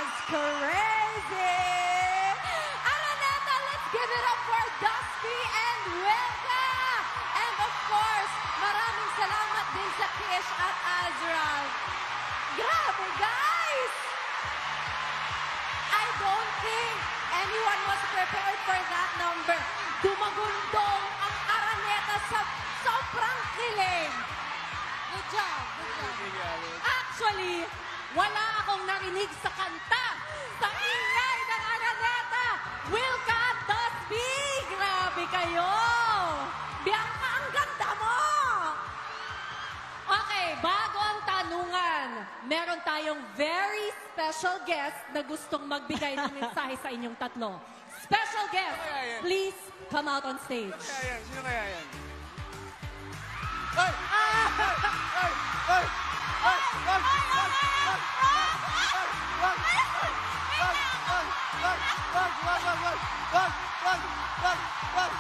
was crazy! Araneta, let's give it up for Dusty and Wilka! And of course, maraming salamat din sa Kish at Azra. Grabe, guys! I don't think anyone was prepared for that number. Dumagundong ang Araneta sa sobrang kilig. Good job, good job. Actually, wala akong narinig sa kanta. Sa ingay ng Araneta. Wilka at Dusty, grabe kayo. Bianca, ang ganda mo. Okay, bago ang tanungan, meron tayong very special guest na gustong magbigay ng mensahe sa inyong tatlo. Special guest, please come out on stage. Sino kaya yan? Ay! Ay! Ay! Ay! Ay! Wag! Wag! Wag! Wag! Wag! Wag! Wag! Wag!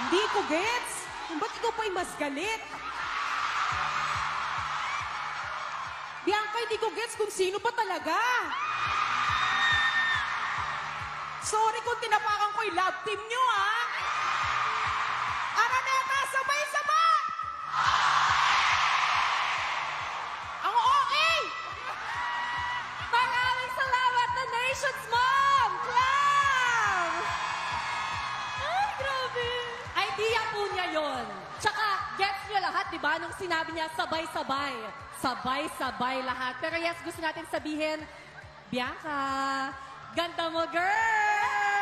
Hindi ko gets. Ba't ikaw pa'y mas galit? Bianca, hindi ko gets kung sino ba talaga. Sorry kung tinapakan ko yung love team nyo, ha? Araneta, sabay-sabay! Ang okay! Maraming salamat na Nation's Mom! Clam! Ay, grabe! Idea po niya yun. Tsaka, gets nyo lahat, di ba? Nung sinabi niya, sabay-sabay. Sabay-sabay lahat. Pero yes, gusto natin sabihin, Bianca, ganda mo, girl!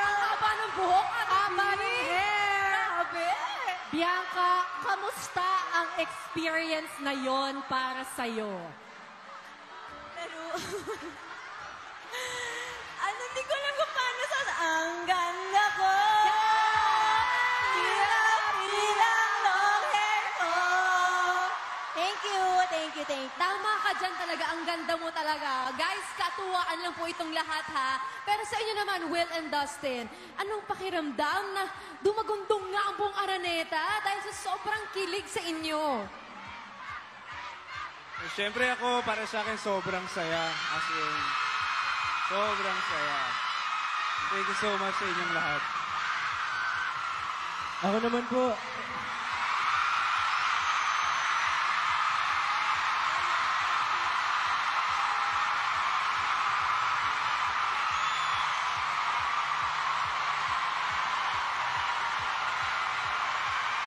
Ang haba ng buhok at haba ng hair! Grabe! Bianca, kamusta ang experience na yon para sa'yo? Pero, hindi ko alam kung paano sa... Ang ganda ko! Hirap long hair ko! Thank you, thank you, thank you. Tama ka dyan talaga. Ang ganda mo talaga. Guys, katuwaan lang po itong lahat, ha? Pero sa inyo naman, Will and Dustin, anong pakiramdam na dumagundong nga ang buong Araneta dahil sa sobrang kilig sa inyo? Siyempre ako, para sa akin, sobrang saya. As in, sobrang saya. Thank you so much sa inyong lahat. Ako naman po,